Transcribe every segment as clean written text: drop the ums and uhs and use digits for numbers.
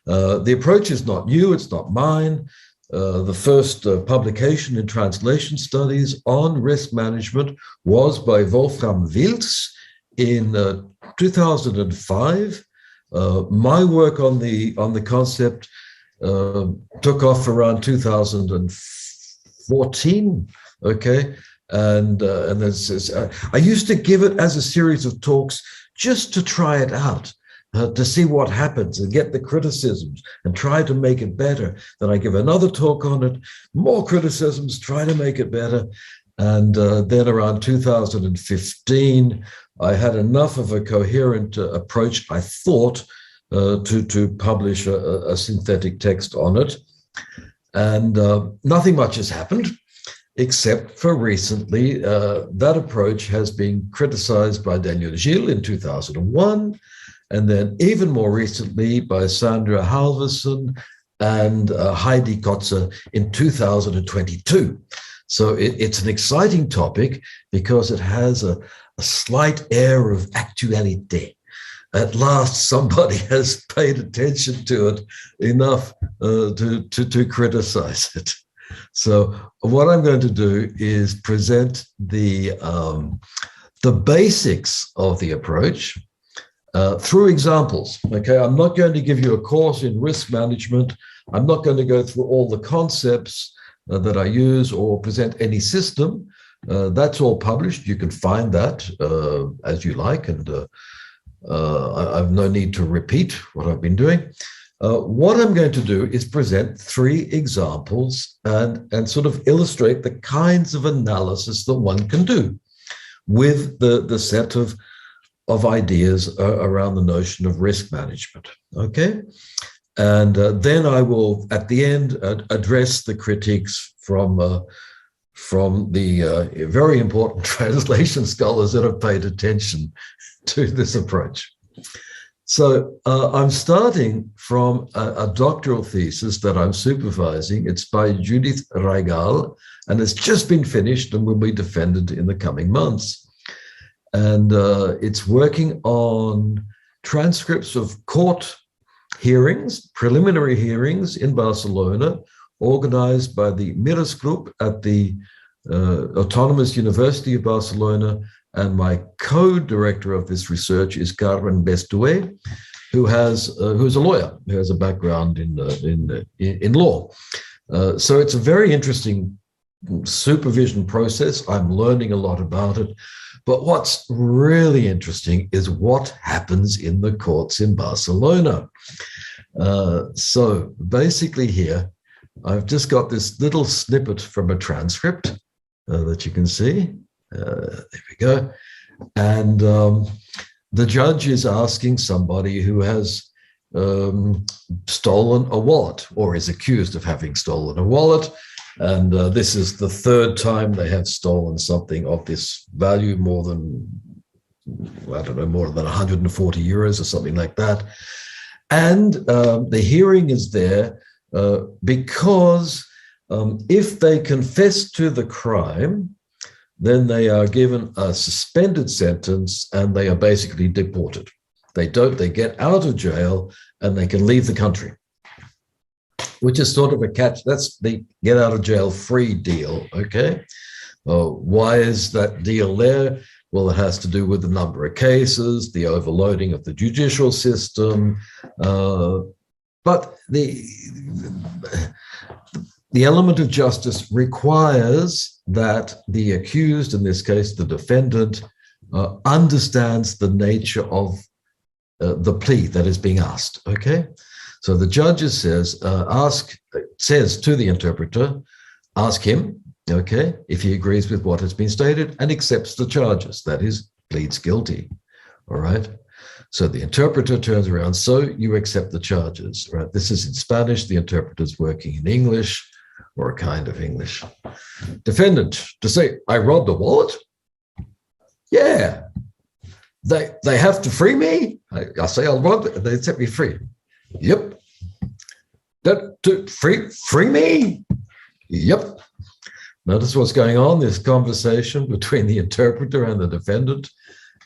The approach is not new, it's not mine. The first publication in Translation Studies on risk management was by Wolfram Wilts in 2005. My work on the concept took off around 2014. Okay, and I used to give it as a series of talks just to try it out. To see what happens and get the criticisms and try to make it better. Then I give another talk on it, more criticisms, try to make it better. And then around 2015, I had enough of a coherent approach, I thought, to publish a synthetic text on it. And nothing much has happened, except for recently. That approach has been criticized by Daniel Gilles in 2001, and then even more recently by Sandra Halverson and Heidi Kotzer in 2022. So it's an exciting topic because it has a slight air of actuality. At last, somebody has paid attention to it enough to criticize it. So what I'm going to do is present the basics of the approach through examples. Okay, I'm not going to give you a course in risk management. I'm not going to go through all the concepts that I use or present any system. That's all published. You can find that as you like, and I've no need to repeat what I've been doing. What I'm going to do is present 3 examples and sort of illustrate the kinds of analysis that one can do with the set of ideas around the notion of risk management, okay? And then I will, at the end, address the critiques from the very important translation scholars that have paid attention to this approach. So I'm starting from a doctoral thesis that I'm supervising. It's by Judith Reigal, and it's just been finished and will be defended in the coming months. And it's working on transcripts of court hearings, preliminary hearings in Barcelona, organized by the Miras Group at the Autonomous University of Barcelona. And my co-director of this research is Carmen Bestué, who's a lawyer, who has a background in law. So it's a very interesting supervision process. I'm learning a lot about it. But what's really interesting is what happens in the courts in Barcelona. So basically here, I've just got this little snippet from a transcript that you can see. There we go. And the judge is asking somebody who has stolen a wallet or is accused of having stolen a wallet. And this is the 3rd time they have stolen something of this value, more than 140 euros or something like that. And the hearing is there because if they confess to the crime, then they are given a suspended sentence and they are basically deported. They get out of jail and they can leave the country, which is sort of a catch. That's the get out of jail free deal, okay? Why is that deal there? Well, it has to do with the number of cases, the overloading of the judicial system, but the element of justice requires that the accused, in this case, the defendant, understands the nature of the plea that is being asked, okay? So the judge says to the interpreter, ask him, okay, if he agrees with what has been stated and accepts the charges, that is, pleads guilty, all right? So the interpreter turns around, so you accept the charges, right? This is in Spanish, the interpreter's working in English, or a kind of English. Defendant, to say, I robbed a wallet? Yeah. They have to free me? I say I'll rob it, and they set me free. Yep. To free me? Yep. Notice what's going on, this conversation between the interpreter and the defendant.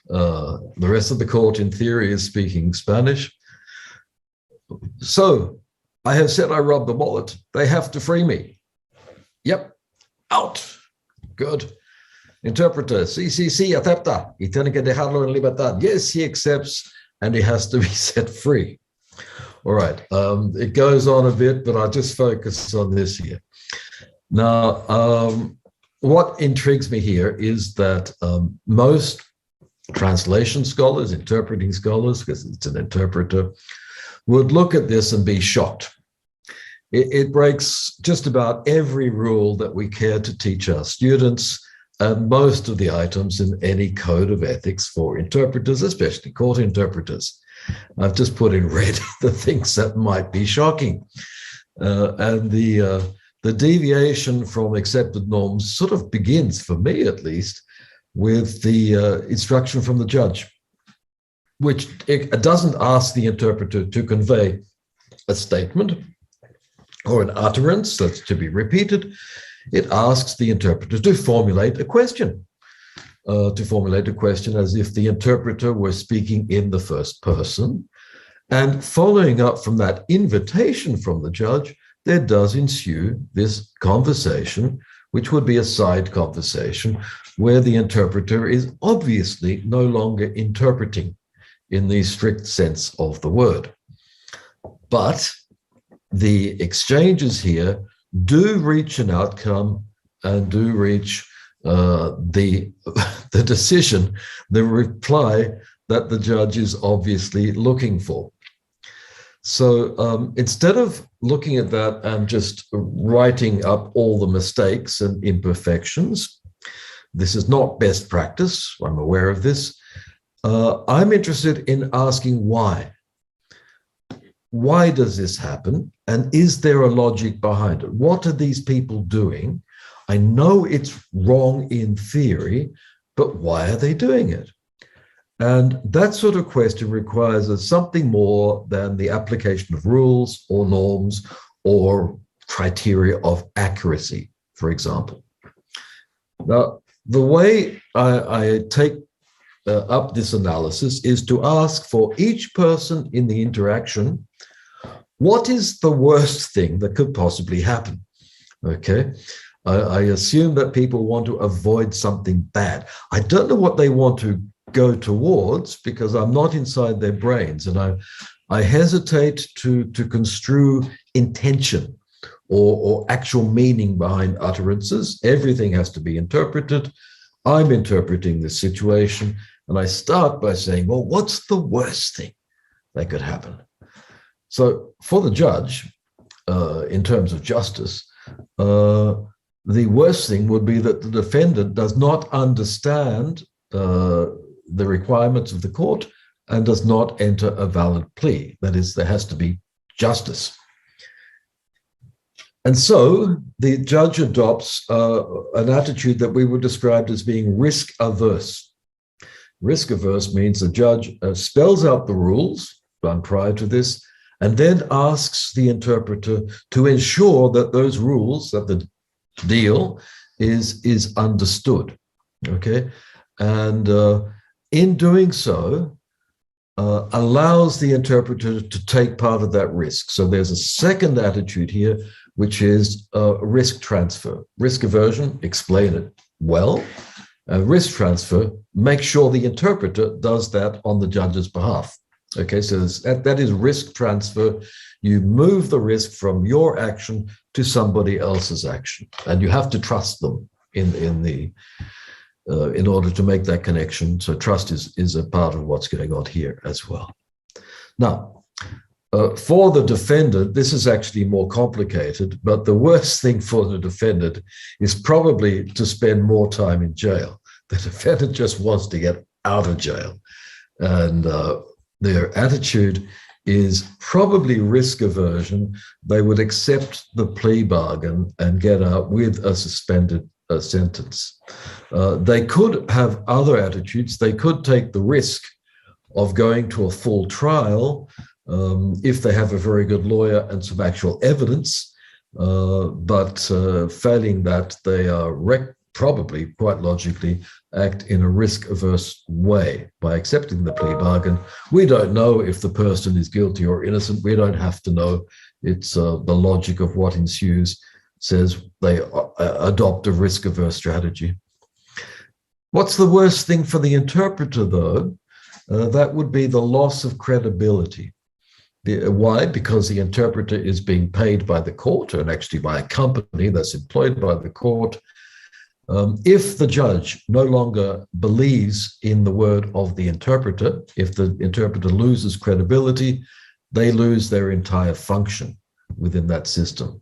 The rest of the court, in theory, is speaking Spanish. So I have said I robbed the wallet. They have to free me. Yep. Out. Good. Interpreter, sí, acepta. Y tiene que dejarlo en libertad. Yes, he accepts, and he has to be set free. All right. It goes on a bit, but I'll just focus on this here. Now, what intrigues me here is that most translation scholars, interpreting scholars, because it's an interpreter, would look at this and be shocked. It breaks just about every rule that we care to teach our students, and most of the items in any code of ethics for interpreters, especially court interpreters. I've just put in red the things that might be shocking. And the deviation from accepted norms sort of begins, for me at least, with the instruction from the judge, which it doesn't ask the interpreter to convey a statement or an utterance that's to be repeated. It asks the interpreter to formulate a question, as if the interpreter were speaking in the first person. And following up from that invitation from the judge, there does ensue this conversation, which would be a side conversation, where the interpreter is obviously no longer interpreting in the strict sense of the word. But the exchanges here do reach an outcome and do reach the decision, the reply that the judge is obviously looking for. So instead of looking at that and just writing up all the mistakes and imperfections, this is not best practice, I'm aware of this. I'm interested in asking why. Why does this happen? And is there a logic behind it? What are these people doing? I know it's wrong in theory, but why are they doing it? And that sort of question requires something more than the application of rules or norms or criteria of accuracy, for example. Now, the way I take up this analysis is to ask for each person in the interaction, what is the worst thing that could possibly happen? Okay, I assume that people want to avoid something bad. I don't know what they want to go towards because I'm not inside their brains, and I hesitate to construe intention or actual meaning behind utterances. Everything has to be interpreted. I'm interpreting this situation, and I start by saying, well, what's the worst thing that could happen? So for the judge, in terms of justice, the worst thing would be that the defendant does not understand the requirements of the court and does not enter a valid plea. That is, there has to be justice. And so the judge adopts an attitude that we would describe as being risk averse. Risk averse means the judge spells out the rules done prior to this and then asks the interpreter to ensure that those rules, that the deal is understood. Okay, and in doing so, allows the interpreter to take part of that risk. So there's a second attitude here, which is risk transfer. Risk aversion, explain it well. Risk transfer, make sure the interpreter does that on the judge's behalf. Okay, so that is risk transfer. You move the risk from your action to somebody else's action, and you have to trust them in order to make that connection. So trust is a part of what's going on here as well. Now, for the defendant, this is actually more complicated, but the worst thing for the defendant is probably to spend more time in jail. The defendant just wants to get out of jail. And their attitude is probably risk aversion. They would accept the plea bargain and get out with a suspended sentence. They could have other attitudes. They could take the risk of going to a full trial if they have a very good lawyer and some actual evidence, but failing that, they are probably quite logically act in a risk-averse way by accepting the plea bargain. We don't know if the person is guilty or innocent. We don't have to know. It's the logic of what ensues says they adopt a risk-averse strategy. What's the worst thing for the interpreter, though? That would be the loss of credibility. Why? Because the interpreter is being paid by the court and actually by a company that's employed by the court. If the judge no longer believes in the word of the interpreter, if the interpreter loses credibility, they lose their entire function within that system.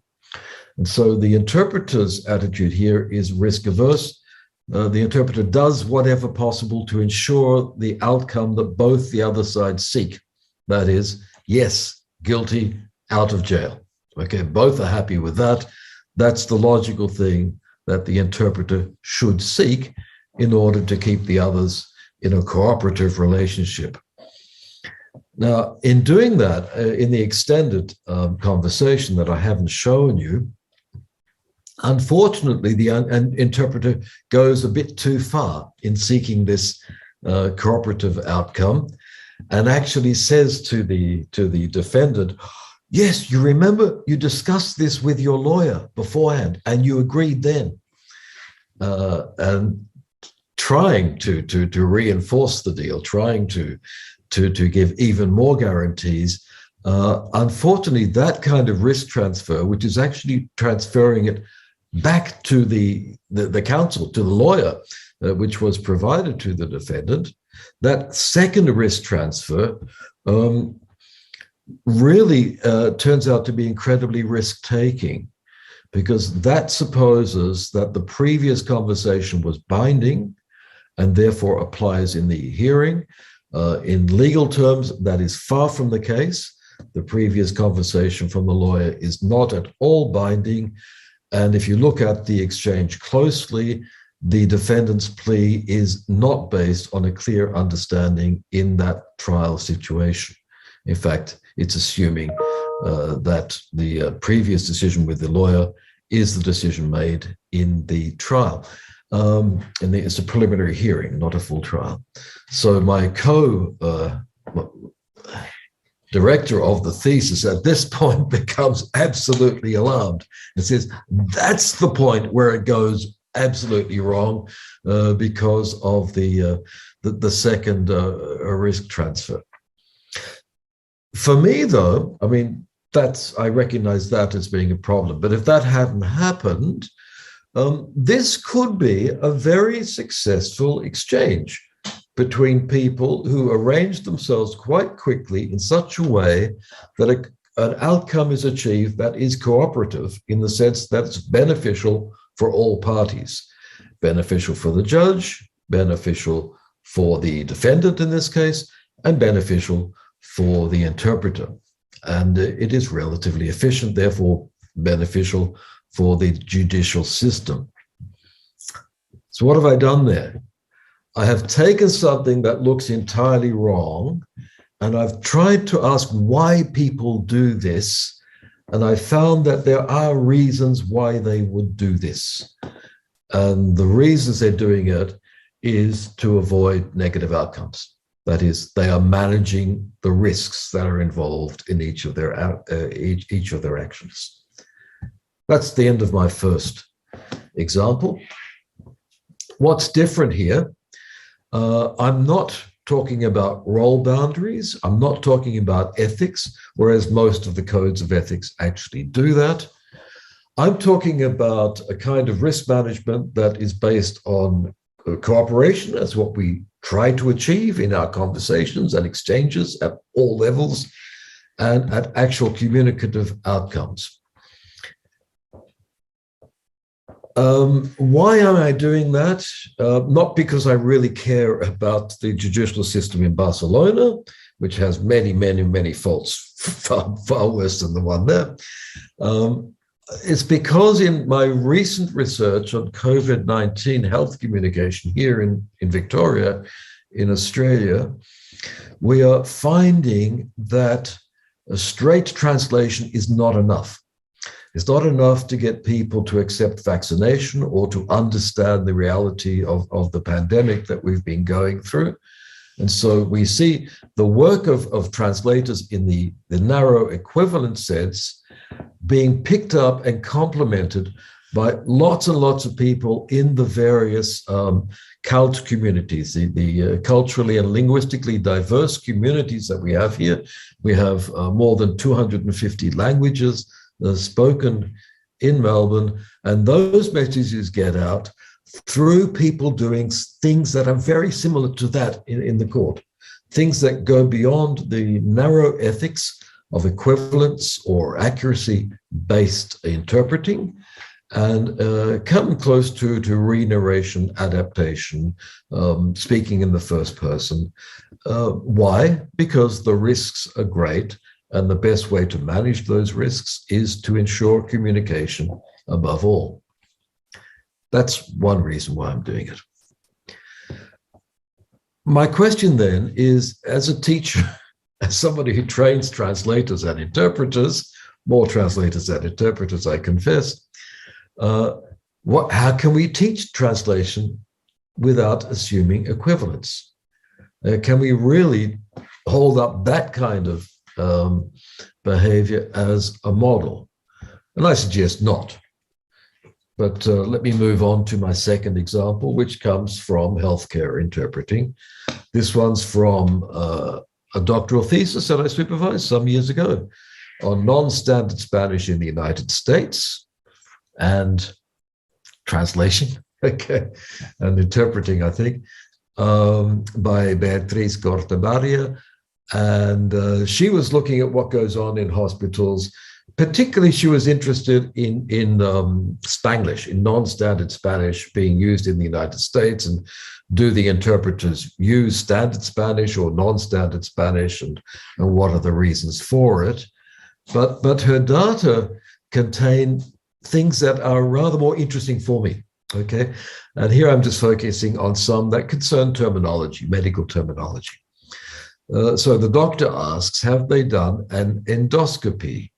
And so the interpreter's attitude here is risk averse. The interpreter does whatever possible to ensure the outcome that both the other sides seek. That is, yes, guilty, out of jail. Okay, both are happy with that. That's the logical thing that the interpreter should seek in order to keep the others in a cooperative relationship. Now, in doing that, in the extended conversation that I haven't shown you, unfortunately, the interpreter goes a bit too far in seeking this cooperative outcome, and actually says to the defendant, yes, you remember you discussed this with your lawyer beforehand and you agreed then. And trying to reinforce the deal, trying to give even more guarantees. Unfortunately, that kind of risk transfer, which is actually transferring it back to the counsel, to the lawyer, which was provided to the defendant, that second risk transfer really turns out to be incredibly risk-taking, because that supposes that the previous conversation was binding and therefore applies in the hearing. In legal terms, that is far from the case. The previous conversation from the lawyer is not at all binding. And if you look at the exchange closely, the defendant's plea is not based on a clear understanding in that trial situation. In fact, it's assuming that the previous decision with the lawyer is the decision made in the trial. And it's a preliminary hearing, not a full trial. So my co-director of the thesis at this point becomes absolutely alarmed and says, that's the point where it goes absolutely wrong because of the second risk transfer. For me, though, I mean, I recognize that as being a problem. But if that hadn't happened, this could be a very successful exchange between people who arrange themselves quite quickly in such a way that an outcome is achieved that is cooperative in the sense that it's beneficial for all parties, beneficial for the judge, beneficial for the defendant in this case, and beneficial for the interpreter. And it is relatively efficient, therefore beneficial for the judicial system. So what have I done there? I have taken something that looks entirely wrong, and I've tried to ask why people do this, and I found that there are reasons why they would do this. And the reasons they're doing it is to avoid negative outcomes. That is, they are managing the risks that are involved in each of their actions. That's the end of my first example. What's different here? I'm not talking about role boundaries. I'm not talking about ethics, whereas most of the codes of ethics actually do that. I'm talking about a kind of risk management that is based on cooperation. That's what we try to achieve in our conversations and exchanges at all levels, and at actual communicative outcomes. Why am I doing that? Not because I really care about the judicial system in Barcelona, which has many, many, many faults, far worse than the one there. It's because in my recent research on COVID-19 health communication here in Victoria, in Australia, we are finding that a straight translation is not enough. It's not enough to get people to accept vaccination or to understand the reality of the pandemic that we've been going through. And so we see the work of translators in the narrow equivalent sense being picked up and complemented by lots and lots of people in the various cult communities, the culturally and linguistically diverse communities that we have here. We have more than 250 languages spoken in Melbourne, and those messages get out through people doing things that are very similar to that in the court, things that go beyond the narrow ethics of equivalence or accuracy-based interpreting, and come close to re-narration, adaptation, speaking in the first person. Why? Because the risks are great, and the best way to manage those risks is to ensure communication above all. That's one reason why I'm doing it. My question then is, as a teacher, as somebody who trains translators and interpreters, more translators than interpreters, I confess, how can we teach translation without assuming equivalence? Can we really hold up that kind of behavior as a model? And I suggest not. But let me move on to my second example, which comes from healthcare interpreting. This one's from a doctoral thesis that I supervised some years ago on non-standard Spanish in the United States and translation, okay, and interpreting, I think, by Beatriz Cortabaria. And she was looking at what goes on in hospitals. Particularly, she was interested in Spanglish, in non-standard Spanish being used in the United States, and do the interpreters use standard Spanish or non-standard Spanish, and what are the reasons for it? But her data contain things that are rather more interesting for me, okay? And here I'm just focusing on some that concern terminology, medical terminology. So the doctor asks, have they done an endoscopy?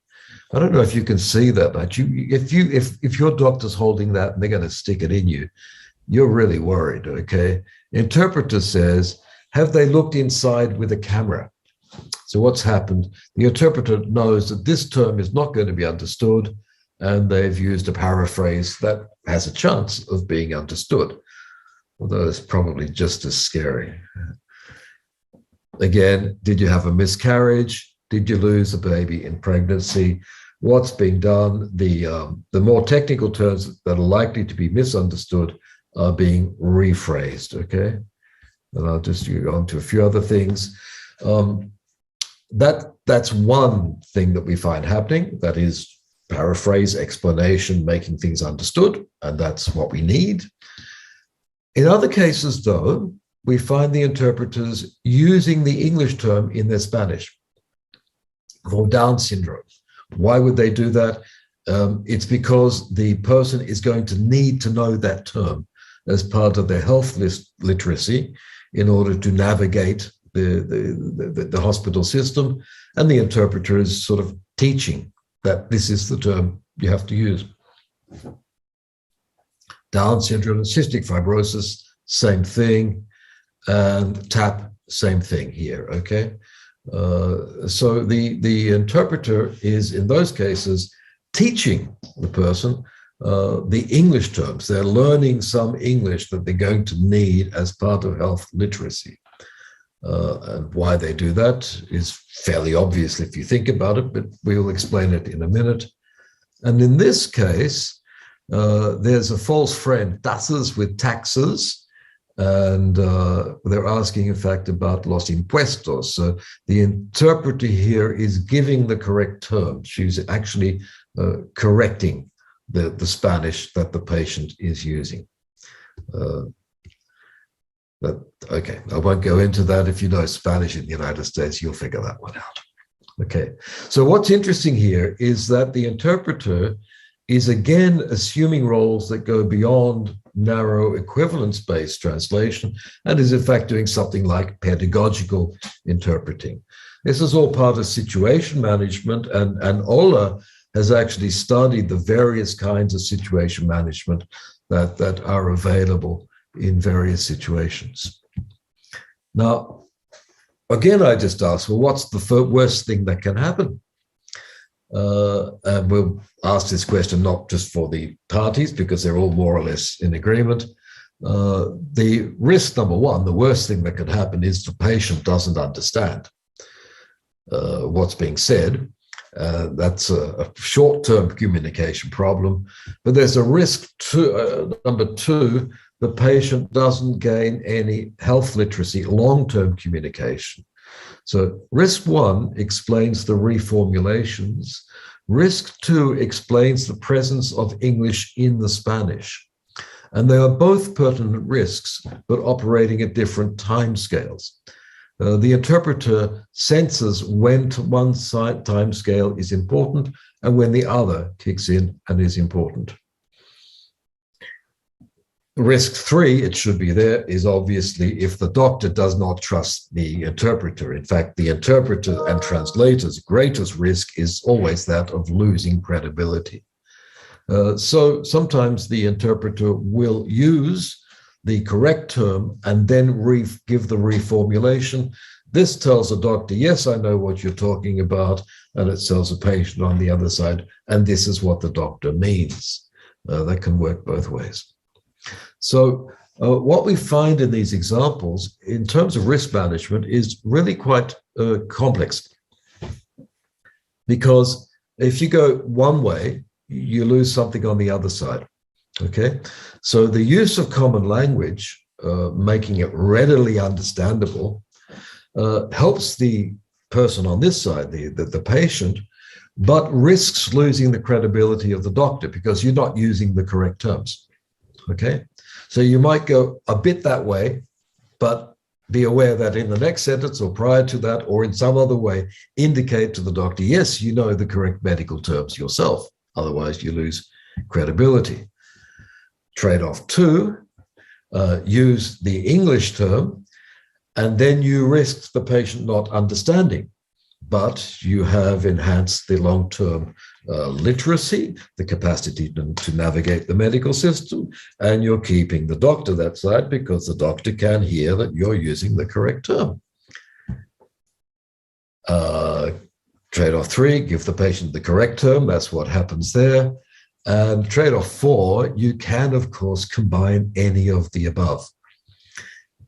I don't know if you can see that, but if your doctor's holding that and they're going to stick it in you, you're really worried, okay? Interpreter says, have they looked inside with a camera? So what's happened? The interpreter knows that this term is not going to be understood, and they've used a paraphrase that has a chance of being understood, although it's probably just as scary. Again, did you have a miscarriage? Did you lose a baby in pregnancy? What's being done? The more technical terms that are likely to be misunderstood are being rephrased, okay? And I'll just go on to a few other things. That's one thing that we find happening, that is paraphrase, explanation, making things understood, and that's what we need. In other cases, though, we find the interpreters using the English term in their Spanish. For Down syndrome. Why would they do that? It's because the person is going to need to know that term as part of their health literacy in order to navigate the hospital system, and the interpreter is sort of teaching that this is the term you have to use. Down syndrome, cystic fibrosis, same thing, and TAP, same thing here, okay? So the interpreter is, in those cases, teaching the person the English terms. They're learning some English that they're going to need as part of health literacy. And why they do that is fairly obvious if you think about it, but we'll explain it in a minute. And in this case, there's a false friend, tasas with taxes, and they're asking, in fact, about los impuestos. So the interpreter here is giving the correct term. She's actually correcting the Spanish that the patient is using. Okay, I won't go into that. If you know Spanish in the United States, you'll figure that one out. Okay, so what's interesting here is that the interpreter is again assuming roles that go beyond narrow equivalence-based translation, and is in fact doing something like pedagogical interpreting. This is all part of situation management, and Ola has actually studied the various kinds of situation management that are available in various situations. Now, again, I just ask, well, what's the worst thing that can happen? And we'll ask this question not just for the parties, because they're all more or less in agreement. The risk number one, the worst thing that could happen, is the patient doesn't understand what's being said. That's a short-term communication problem. But there's a risk to number two, the patient doesn't gain any health literacy, long-term communication. So risk one explains the reformulations. Risk two explains the presence of English in the Spanish. And they are both pertinent risks, but operating at different timescales. The interpreter senses when one time scale is important and when the other kicks in and is important. Risk three, it should be there, is obviously if the doctor does not trust the interpreter. In fact, the interpreter and translator's greatest risk is always that of losing credibility. So sometimes the interpreter will use the correct term and then give the reformulation. This tells the doctor, yes, I know what you're talking about, and it tells the patient on the other side, and this is what the doctor means. That can work both ways. So what we find in these examples in terms of risk management is really quite complex, because if you go one way, you lose something on the other side. Okay, so the use of common language, making it readily understandable, helps the person on this side, the patient, but risks losing the credibility of the doctor because you're not using the correct terms. Okay, so you might go a bit that way, but be aware that in the next sentence or prior to that or in some other way, indicate to the doctor, yes, you know the correct medical terms yourself. Otherwise, you lose credibility. Trade-off two, use the English term, and then you risk the patient not understanding, but you have enhanced the long-term literacy, the capacity to navigate the medical system, and you're keeping the doctor that side because the doctor can hear that you're using the correct term. Trade-off three, give the patient the correct term. That's what happens there. And trade-off four, you can, of course, combine any of the above.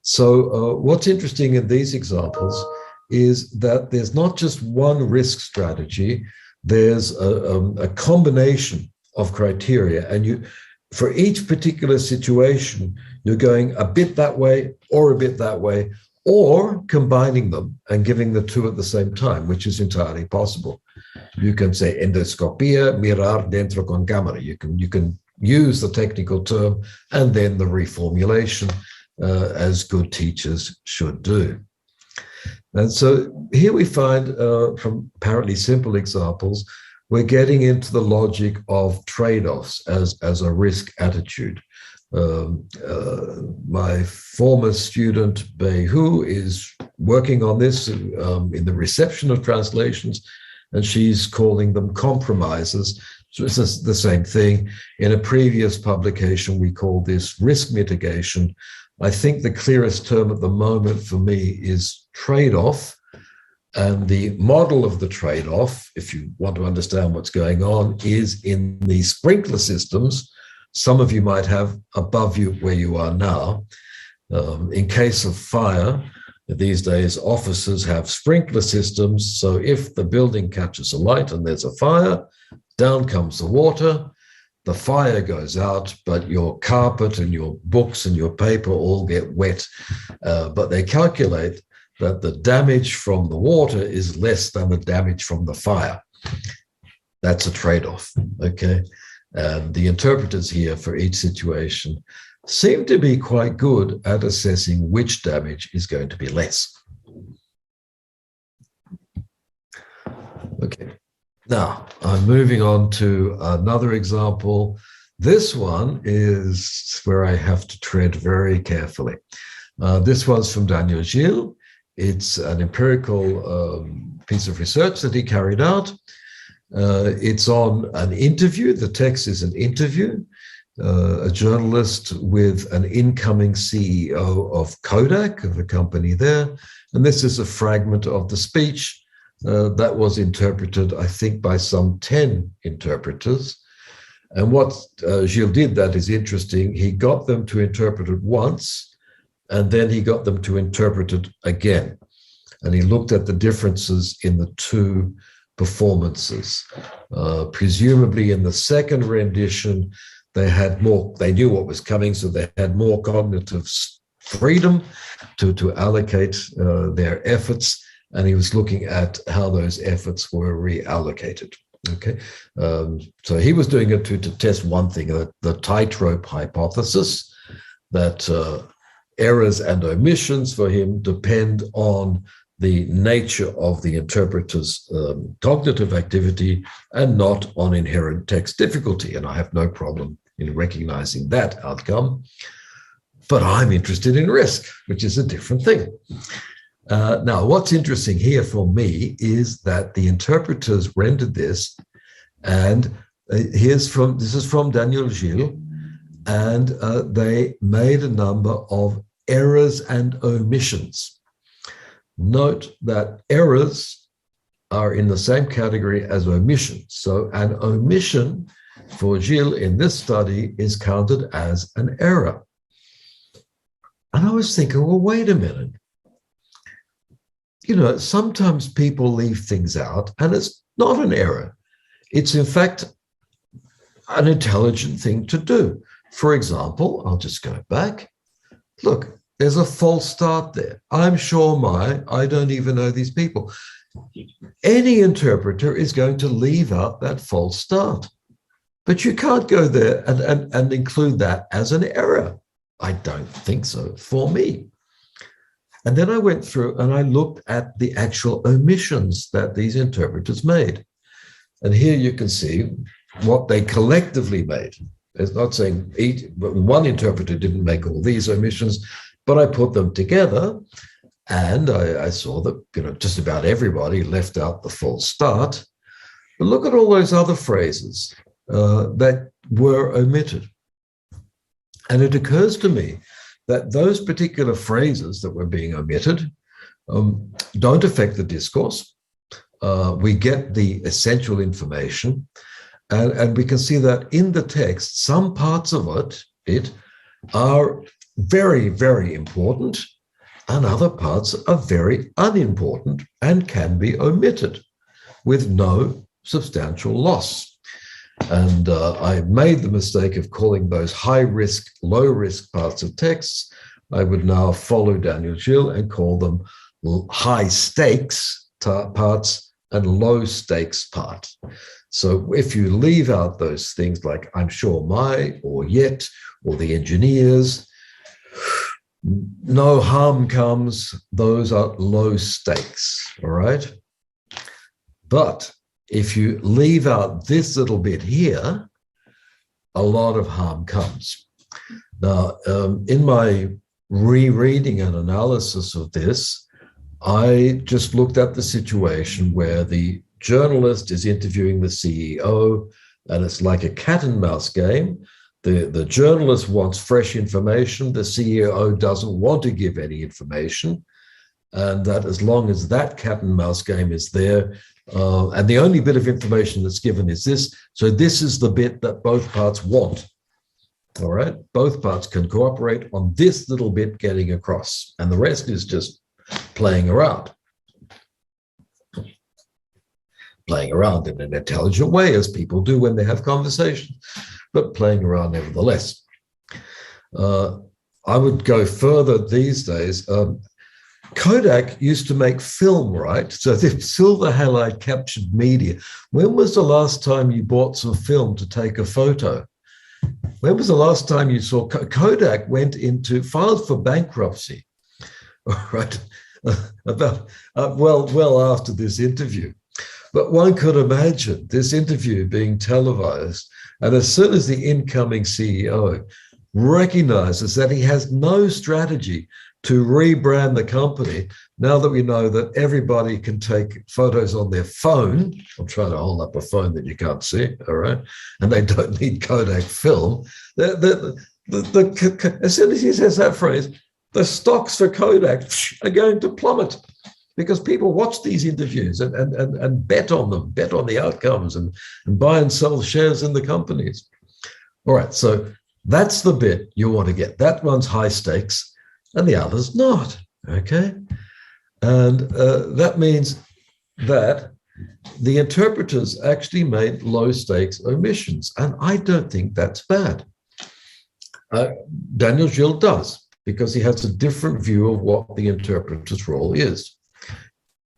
So what's interesting in these examples is that there's not just one risk strategy, there's a combination of criteria. And for each particular situation, you're going a bit that way or a bit that way, or combining them and giving the two at the same time, which is entirely possible. You can say endoscopia, mirar dentro con cámara. You can use the technical term and then the reformulation, as good teachers should do. And so here we find, from apparently simple examples, we're getting into the logic of trade-offs as a risk attitude. My former student, Bei Hu, is working on this in the reception of translations, and she's calling them compromises. So it's the same thing. In a previous publication, we called this risk mitigation. I think the clearest term at the moment for me is trade-off. And the model of the trade-off, if you want to understand what's going on, is in the sprinkler systems some of you might have above you where you are now. In case of fire, these days offices have sprinkler systems. So if the building catches a light and there's a fire, down comes the water, the fire goes out, but your carpet and your books and your paper all get wet. But they calculate that the damage from the water is less than the damage from the fire. That's a trade-off, okay? And the interpreters here for each situation seem to be quite good at assessing which damage is going to be less. Okay, now I'm moving on to another example. This one is where I have to tread very carefully. This one's from Daniel Gilles. It's an empirical piece of research that he carried out. It's on an interview. The text is an interview. A journalist with an incoming CEO of Kodak, of a company there. And this is a fragment of the speech that was interpreted, I think, by some 10 interpreters. And what Gilles did that is interesting. He got them to interpret it once, and then he got them to interpret it again. And he looked at the differences in the two performances. Presumably in the second rendition, they knew what was coming, so they had more cognitive freedom to allocate their efforts, and he was looking at how those efforts were reallocated. Okay, so he was doing it to test one thing, the tightrope hypothesis, that errors and omissions for him depend on the nature of the interpreter's cognitive activity and not on inherent text difficulty. And I have no problem in recognizing that outcome. But I'm interested in risk, which is a different thing. Now, what's interesting here for me is that the interpreters rendered this, and this is from Daniel Gilles, and they made a number of errors and omissions. Note that errors are in the same category as omissions. So an omission for Gilles in this study is counted as an error. And I was thinking, well, wait a minute. You know, sometimes people leave things out and it's not an error. It's in fact an intelligent thing to do. For example, I'll just go back. Look, there's a false start there. I'm sure I don't even know these people. Any interpreter is going to leave out that false start. But you can't go there and include that as an error. I don't think so for me. And then I went through and I looked at the actual omissions that these interpreters made. And here you can see what they collectively made. It's not saying one interpreter didn't make all these omissions, but I put them together and I saw that just about everybody left out the false start. But look at all those other phrases that were omitted. And it occurs to me that those particular phrases that were being omitted don't affect the discourse. We get the essential information, and we can see that in the text, some parts of it are very, very important, and other parts are very unimportant and can be omitted with no substantial loss. And I made the mistake of calling those high-risk, low-risk parts of texts. I would now follow Daniel Gilles and call them high-stakes parts and low-stakes parts. So if you leave out those things like I'm sure or yet or the engineers, no harm comes. Those are low stakes, all right? But if you leave out this little bit here, a lot of harm comes. Now, in my rereading and analysis of this, I just looked at the situation where the journalist is interviewing the CEO, and it's like a cat and mouse game. The journalist wants fresh information. The CEO doesn't want to give any information. And that as long as that cat and mouse game is there, and the only bit of information that's given is this. So this is the bit that both parts want. All right. Both parts can cooperate on this little bit getting across, and the rest is just playing around. Playing around in an intelligent way, as people do when they have conversations, but playing around nevertheless. I would go further these days. Kodak used to make film, right? So the silver halide captured media. When was the last time you bought some film to take a photo? When was the last time you saw Kodak filed for bankruptcy, all right, well after this interview. But one could imagine this interview being televised, and as soon as the incoming CEO recognizes that he has no strategy to rebrand the company, now that we know that everybody can take photos on their phone, I'm trying to hold up a phone that you can't see, all right, and they don't need Kodak film, as soon as he says that phrase, the stocks for Kodak are going to plummet because people watch these interviews and bet on them, bet on the outcomes and buy and sell shares in the companies. All right, so that's the bit you want to get. That one's high stakes and the other's not, okay? And that means that the interpreters actually made low stakes omissions. And I don't think that's bad. Daniel Gilles does, because he has a different view of what the interpreter's role is.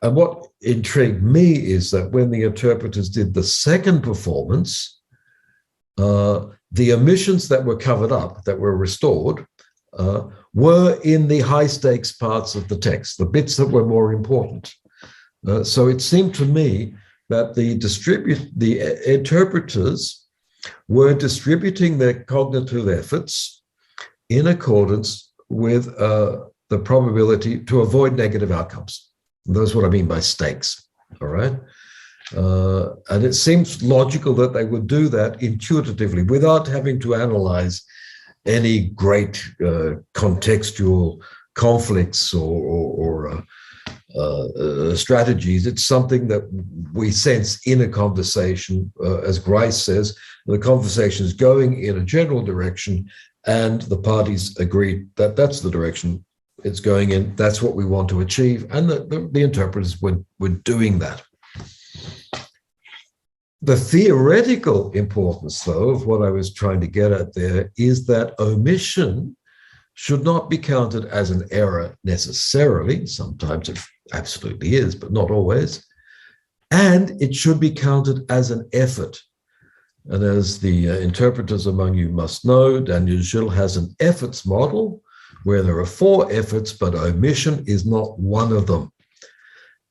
And what intrigued me is that when the interpreters did the second performance, the omissions that were covered up, that were restored, were in the high stakes parts of the text, the bits that were more important. So it seemed to me that the interpreters were distributing their cognitive efforts in accordance with the probability to avoid negative outcomes. And that's what I mean by stakes, all right? And it seems logical that they would do that intuitively without having to analyze any great contextual conflicts or strategies. It's something that we sense in a conversation, as Grice says, the conversation is going in a general direction and the parties agree that that's the direction it's going in, that's what we want to achieve, and the interpreters were doing that. The theoretical importance, though, of what I was trying to get at there is that omission should not be counted as an error necessarily. Sometimes it absolutely is, but not always. And it should be counted as an effort. And as the interpreters among you must know, Daniel Gilles has an efforts model where there are 4 efforts, but omission is not one of them.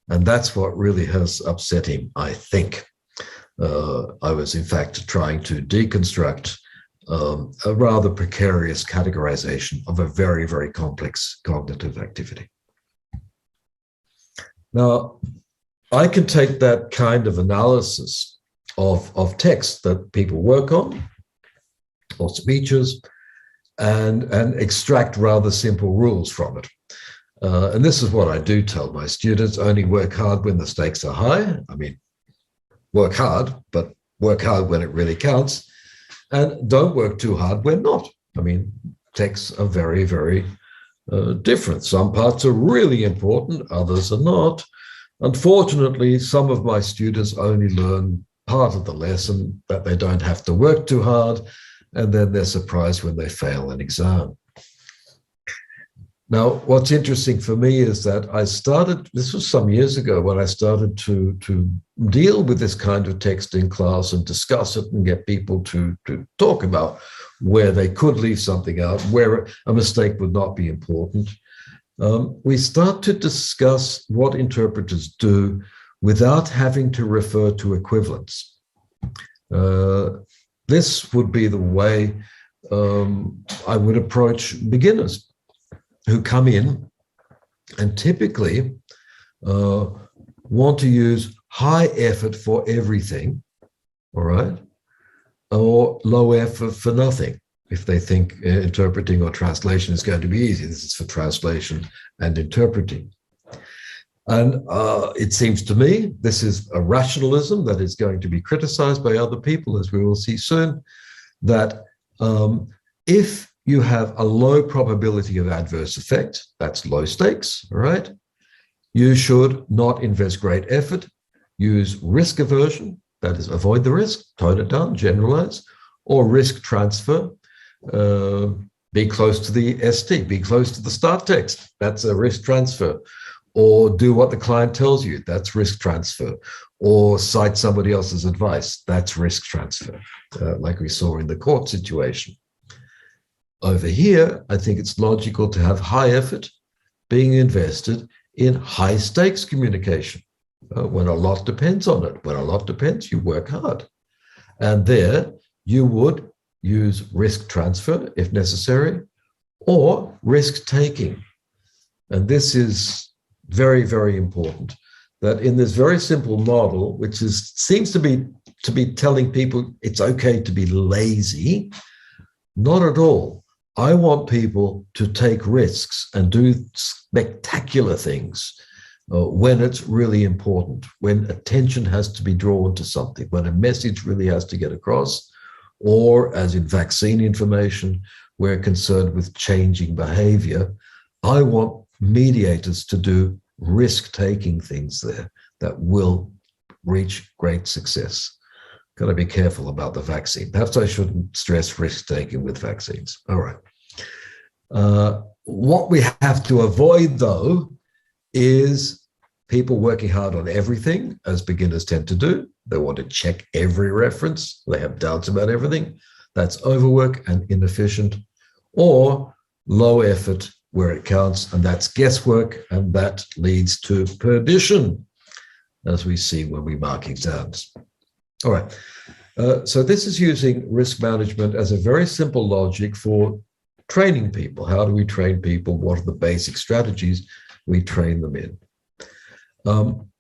And that's what really has upset him, I think. I was, in fact, trying to deconstruct a rather precarious categorization of a very, very complex cognitive activity. Now, I can take that kind of analysis of text that people work on, or speeches, and extract rather simple rules from it. And this is what I do tell my students: only work hard when the stakes are high. I mean, work hard, but work hard when it really counts. And don't work too hard when not. I mean, texts are very, very different. Some parts are really important, others are not. Unfortunately, some of my students only learn part of the lesson, that they don't have to work too hard, and then they're surprised when they fail an exam. Now, what's interesting for me is that I started, this was some years ago, when I started to deal with this kind of text in class and discuss it and get people to talk about where they could leave something out, where a mistake would not be important. We start to discuss what interpreters do without having to refer to equivalents. This would be the way I would approach beginners who come in and typically want to use high effort for everything, all right, or low effort for nothing. If they think interpreting or translation is going to be easy, this is for translation and interpreting. And it seems to me this is a rationalism that is going to be criticized by other people, as we will see soon, that if you have a low probability of adverse effect, that's low stakes, all right? You should not invest great effort, use risk aversion, that is avoid the risk, tone it down, generalize, or risk transfer, be close to the ST, be close to the start text, that's a risk transfer, or do what the client tells you, that's risk transfer, or cite somebody else's advice, that's risk transfer, like we saw in the court situation. Over here, I think it's logical to have high effort being invested in high stakes communication. When a lot depends on it, when a lot depends, you work hard. And there you would use risk transfer if necessary, or risk taking. And this is very, very important, that in this very simple model, which seems to be telling people it's okay to be lazy, not at all. I want people to take risks and do spectacular things when it's really important, when attention has to be drawn to something, when a message really has to get across, or as in vaccine information, we're concerned with changing behavior. I want mediators to do risk-taking things there that will reach great success. Got to be careful about the vaccine. Perhaps I shouldn't stress risk-taking with vaccines. All right. What we have to avoid, though, is people working hard on everything, as beginners tend to do. They want to check every reference. They have doubts about everything. That's overwork and inefficient. Or low effort where it counts, and that's guesswork, and that leads to perdition, as we see when we mark exams. All right. So this is using risk management as a very simple logic for training people. How do we train people? What are the basic strategies we train them in?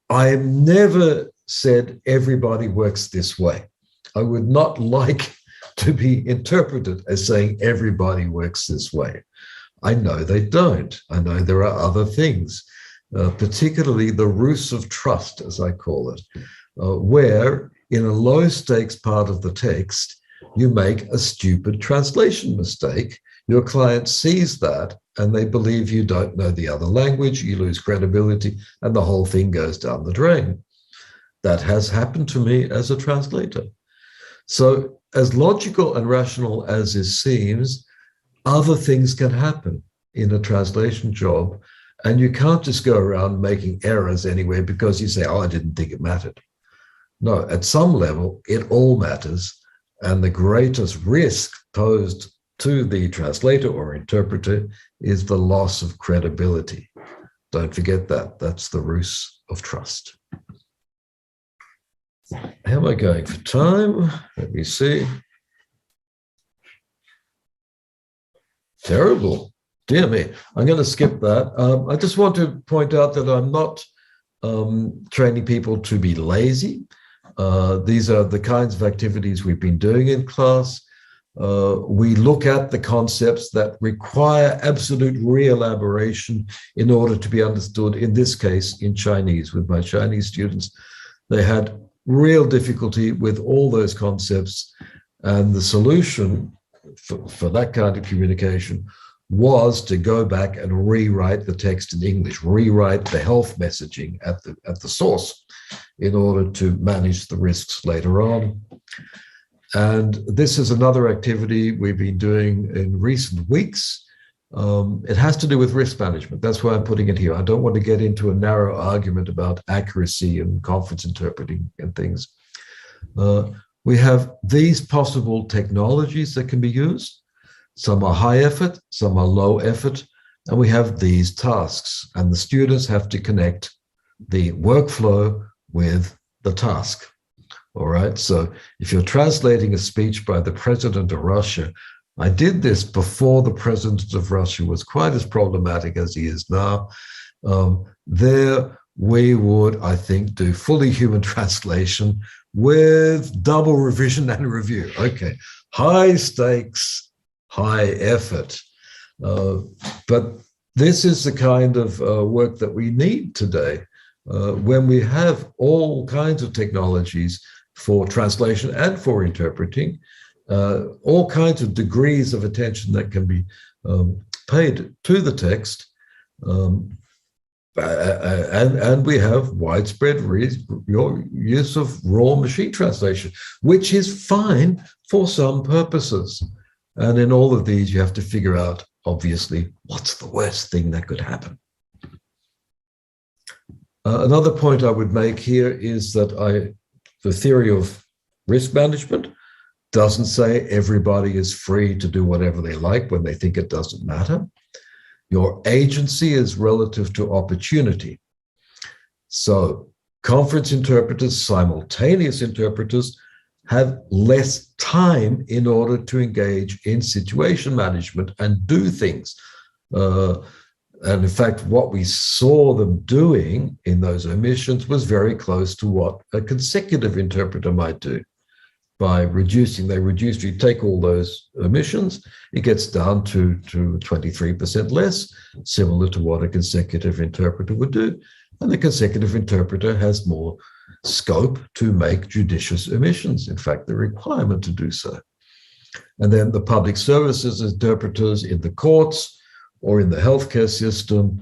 I have never said everybody works this way. I would not like to be interpreted as saying everybody works this way. I know they don't. I know there are other things, particularly the ruse of trust, as I call it, where in a low stakes part of the text, you make a stupid translation mistake. Your client sees that and they believe you don't know the other language, you lose credibility, and the whole thing goes down the drain. That has happened to me as a translator. So as logical and rational as it seems, other things can happen in a translation job, and you can't just go around making errors anyway because you say, oh, I didn't think it mattered. No, at some level, it all matters, and the greatest risk posed to the translator or interpreter is the loss of credibility. Don't forget that. That's the ruse of trust. How am I going for time? Let me see. Terrible. Dear me. I'm going to skip that. I just want to point out that I'm not training people to be lazy. These are the kinds of activities we've been doing in class. We look at the concepts that require absolute re-elaboration in order to be understood, in this case, in Chinese. With my Chinese students, they had real difficulty with all those concepts, and the solution for that kind of communication was to go back and rewrite the text in English, rewrite the health messaging at the source in order to manage the risks later on. And this is another activity we've been doing in recent weeks. It has to do with risk management. That's why I'm putting it here. I don't want to get into a narrow argument about accuracy and conference interpreting and things. We have these possible technologies that can be used. Some are high effort, some are low effort, and we have these tasks. And the students have to connect the workflow with the task. All right, so if you're translating a speech by the president of Russia, I did this before the president of Russia was quite as problematic as he is now. There we would, I think, do fully human translation with double revision and review. Okay, high stakes, high effort. But this is the kind of work that we need today when we have all kinds of technologies for translation and for interpreting, all kinds of degrees of attention that can be paid to the text. And we have widespread use of raw machine translation, which is fine for some purposes. And in all of these, you have to figure out, obviously, what's the worst thing that could happen. Another point I would make here is that the theory of risk management doesn't say everybody is free to do whatever they like when they think it doesn't matter. Your agency is relative to opportunity. So conference interpreters, simultaneous interpreters, have less time in order to engage in situation management and do things. And in fact, what we saw them doing in those omissions was very close to what a consecutive interpreter might do. By reducing, you take all those omissions, it gets down to 23% less, similar to what a consecutive interpreter would do. And the consecutive interpreter has more scope to make judicious omissions, in fact, the requirement to do so. And then the public services interpreters in the courts or in the healthcare system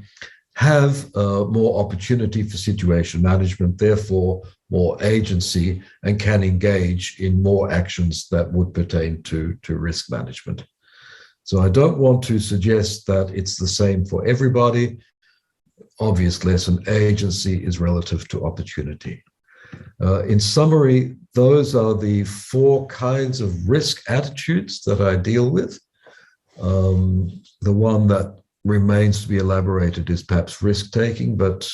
have more opportunity for situation management, therefore more agency, and can engage in more actions that would pertain to risk management. So I don't want to suggest that it's the same for everybody. Obviously, lesson agency is relative to opportunity. In summary, those are the 4 kinds of risk attitudes that I deal with. The one that remains to be elaborated is perhaps risk-taking, but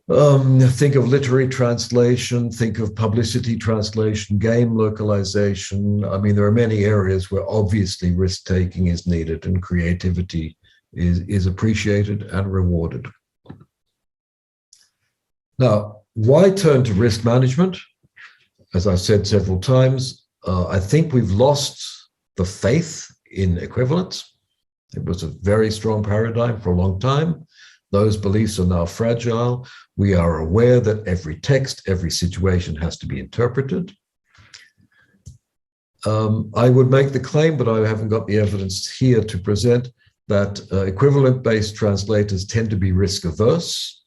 think of literary translation, think of publicity translation, game localization. I mean, there are many areas where obviously risk-taking is needed and creativity is appreciated and rewarded. Now, why turn to risk management? As I've said several times, I think we've lost the faith in equivalence. It was a very strong paradigm for a long time. Those beliefs are now fragile. We are aware that every text, every situation has to be interpreted. I would make the claim, but I haven't got the evidence here to present, that equivalent-based translators tend to be risk-averse.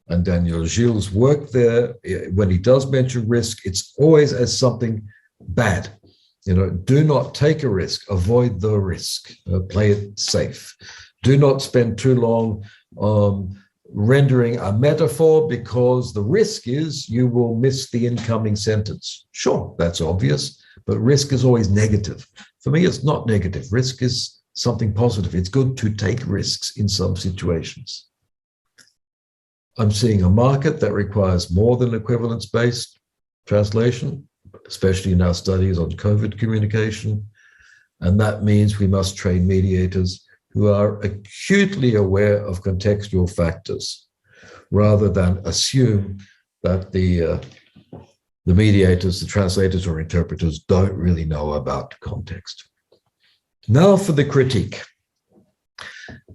And Daniel Gilles' work there, when he does mention risk, it's always as something bad. Do not take a risk, avoid the risk, play it safe. Do not spend too long rendering a metaphor, because the risk is you will miss the incoming sentence. Sure, that's obvious, but risk is always negative. For me, it's not negative. Risk is something positive. It's good to take risks in some situations. I'm seeing a market that requires more than equivalence-based translation, especially in our studies on COVID communication. And that means we must train mediators who are acutely aware of contextual factors, rather than assume that the mediators, the translators or interpreters don't really know about context. Now for the critique.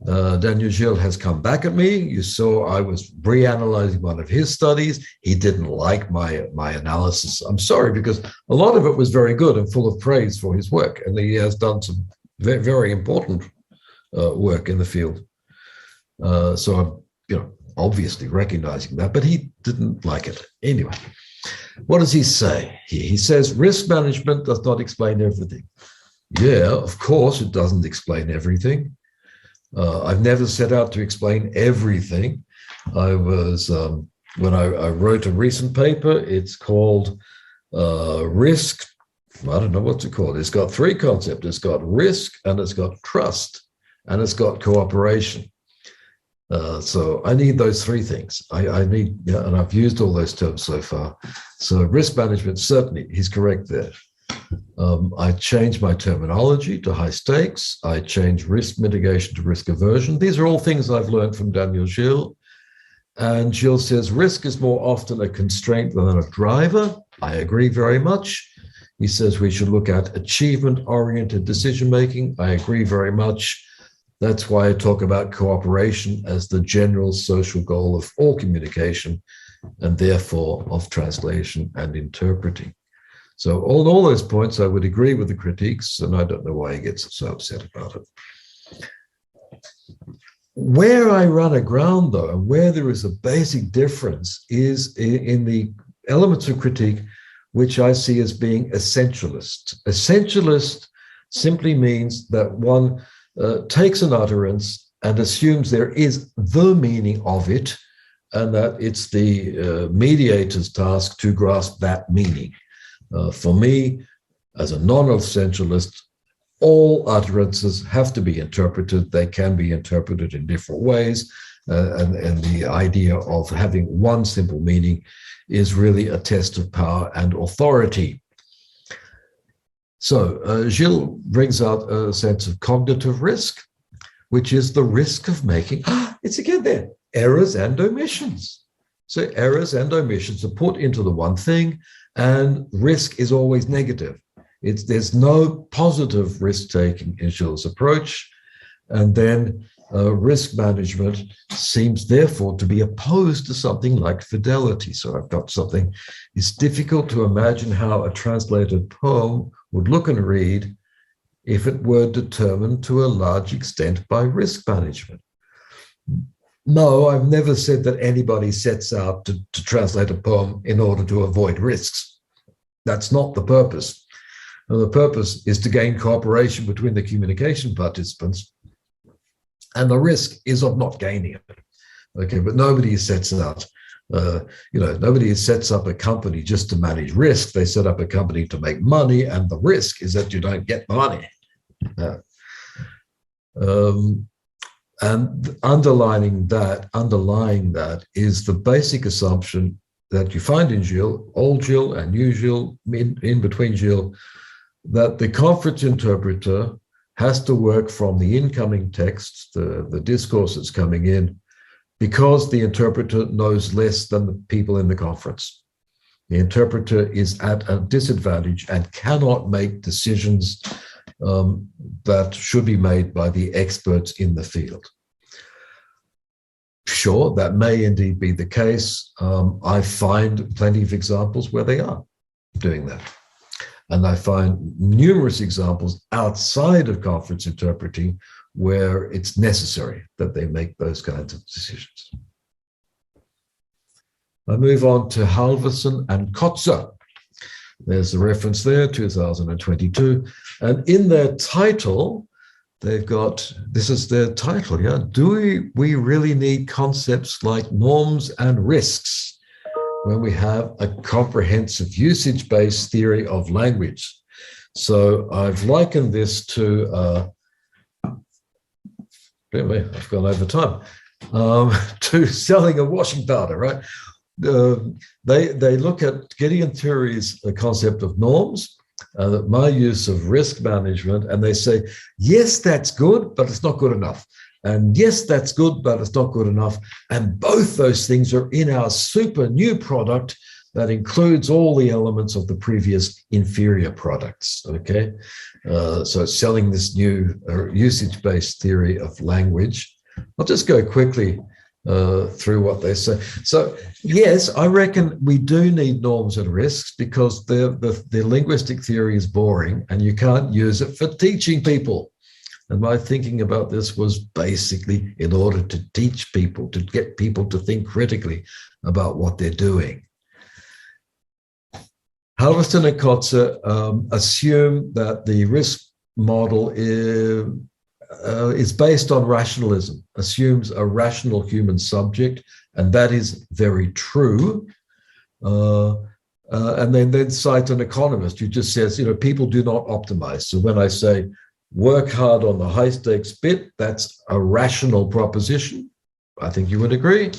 Daniel Gilles has come back at me. You saw I was reanalyzing one of his studies. He didn't like my analysis. I'm sorry, because a lot of it was very good and full of praise for his work, and he has done some very, very important work in the field. So I'm, obviously recognizing that, but he didn't like it. Anyway, what does he say? He says risk management does not explain everything. Yeah, of course, it doesn't explain everything. I've never set out to explain everything. I was, when I wrote a recent paper, it's called risk. I don't know what's it called. It's got 3 concepts. It's got risk, and it's got trust, and it's got cooperation. So I need those 3 things. I need, and I've used all those terms so far. So risk management, certainly, he's correct there. I changed my terminology to high stakes. I changed risk mitigation to risk aversion. These are all things I've learned from Daniel Gilles. And Gilles says risk is more often a constraint than a driver. I agree very much. He says we should look at achievement-oriented decision-making. I agree very much. That's why I talk about cooperation as the general social goal of all communication, and therefore of translation and interpreting. So on all those points, I would agree with the critiques, and I don't know why he gets so upset about it. Where I run aground, though, and where there is a basic difference is in the elements of critique, which I see as being essentialist. Essentialist simply means that one takes an utterance and assumes there is the meaning of it, and that it's the mediator's task to grasp that meaning. For me, as a non-essentialist, all utterances have to be interpreted. They can be interpreted in different ways. And the idea of having one simple meaning is really a test of power and authority. So Gilles brings out a sense of cognitive risk. which is the risk of making, it's again there, errors and omissions. So errors and omissions are put into the one thing, and risk is always negative. There's no positive risk-taking in Gilles' approach. And then risk management seems therefore to be opposed to something like fidelity. So I've got something, it's difficult to imagine how a translated poem would look and read if it were determined to a large extent by risk management. No, I've never said that anybody sets out to translate a poem in order to avoid risks. That's not the purpose. And the purpose is to gain cooperation between the communication participants, and the risk is of not gaining it. Okay, but nobody sets out, nobody sets up a company just to manage risk. They set up a company to make money, and the risk is that you don't get the money. And underlying that is the basic assumption that you find in Gilles, old Gilles and new Gilles, in between Gilles, that the conference interpreter has to work from the incoming text, the discourse that's coming in, because the interpreter knows less than the people in the conference. The interpreter is at a disadvantage and cannot make decisions that should be made by the experts in the field. Sure, that may indeed be the case. I find plenty of examples where they are doing that. And I find numerous examples outside of conference interpreting where it's necessary that they make those kinds of decisions. I move on to Halvorsen and Kotze. There's the reference there, 2022. And in their title, they've got, this is their title, yeah? Do we really need concepts like norms and risks when we have a comprehensive usage-based theory of language? So I've likened this to, anyway, I've gone over time, to selling a washing powder, right? They look at Gideon theory's concept of norms, my use of risk management, and they say, yes, that's good, but it's not good enough. And yes, that's good, but it's not good enough. And both those things are in our super new product that includes all the elements of the previous inferior products, okay? So it's selling this new usage-based theory of language. I'll just go quickly through what they say. So yes, I reckon we do need norms and risks because the linguistic theory is boring and you can't use it for teaching people. And my thinking about this was basically in order to teach people, to get people to think critically about what they're doing. Halvorsen and Kotze assume that the risk model is based on rationalism, assumes a rational human subject, and that is very true. And then cite an economist who just says, people do not optimize. So when I say work hard on the high stakes bit, that's a rational proposition. I think you would agree.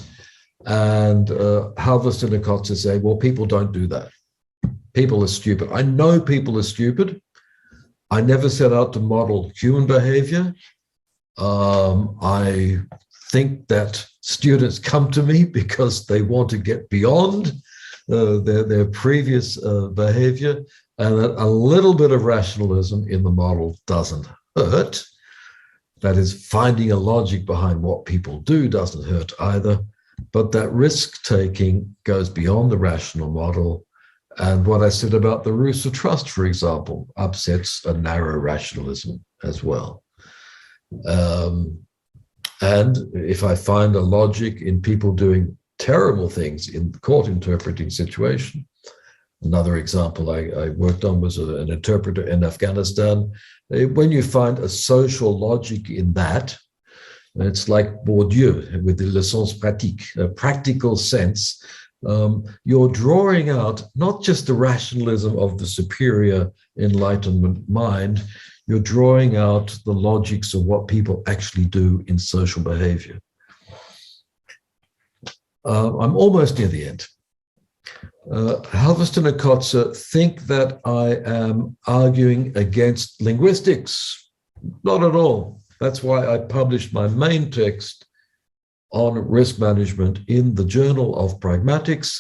And Halvorsen and Kotze say, well, people don't do that. People are stupid. I know people are stupid. I never set out to model human behavior. I think that students come to me because they want to get beyond their previous behavior, and that a little bit of rationalism in the model doesn't hurt. That is, finding a logic behind what people do doesn't hurt either, but that risk-taking goes beyond the rational model. And what I said about the ruse of trust, for example, upsets a narrow rationalism as well. And if I find a logic in people doing terrible things in the court interpreting situation, another example I worked on was an interpreter in Afghanistan. When you find a social logic in that, it's like Bourdieu with the leçons pratiques, a practical sense. You're drawing out not just the rationalism of the superior Enlightenment mind, you're drawing out the logics of what people actually do in social behavior. I'm almost near the end. Halvorsen and Kotze think that I am arguing against linguistics. Not at all. That's why I published my main text on risk management in the Journal of Pragmatics.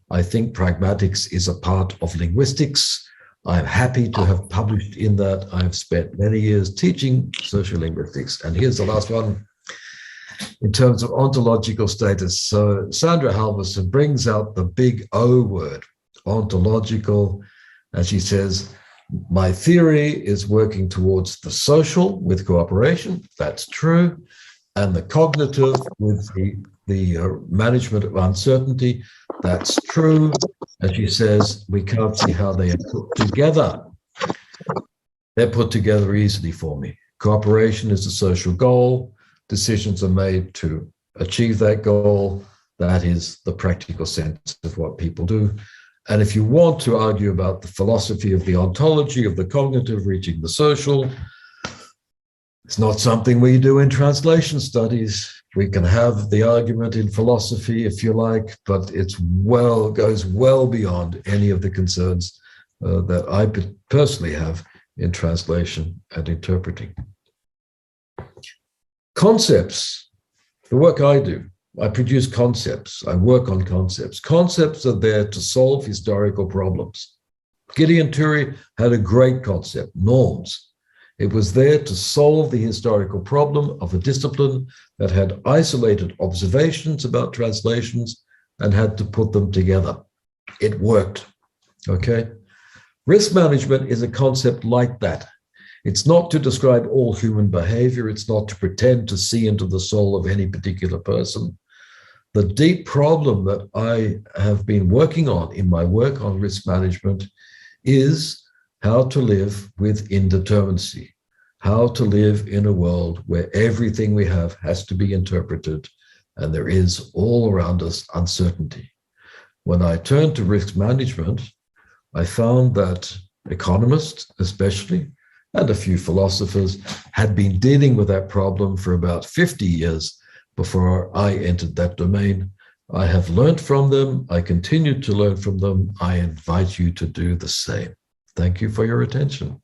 I think pragmatics is a part of linguistics. I'm happy to have published in that. I've spent many years teaching sociolinguistics. And here's the last one in terms of ontological status. So Sandra Halverson brings out the big O word, ontological, and she says, my theory is working towards the social with cooperation. That's true. And the cognitive with the management of uncertainty. That's true. And she says, we can't see how they are put together. They're put together easily for me. Cooperation is a social goal. Decisions are made to achieve that goal. That is the practical sense of what people do. And if you want to argue about the philosophy of the ontology of the cognitive reaching the social, it's not something we do in translation studies. We can have the argument in philosophy if you like, but it goes well beyond any of the concerns that I personally have in translation and interpreting. Concepts, the work I do, I produce concepts. I work on concepts. Concepts are there to solve historical problems. Gideon Toury had a great concept, norms. It was there to solve the historical problem of a discipline that had isolated observations about translations and had to put them together. It worked, okay? Risk management is a concept like that. It's not to describe all human behavior. It's not to pretend to see into the soul of any particular person. The deep problem that I have been working on in my work on risk management is how to live with indeterminacy, how to live in a world where everything we have has to be interpreted and there is all around us uncertainty. When I turned to risk management, I found that economists especially, and a few philosophers had been dealing with that problem for about 50 years before I entered that domain. I have learned from them. I continue to learn from them. I invite you to do the same. Thank you for your attention.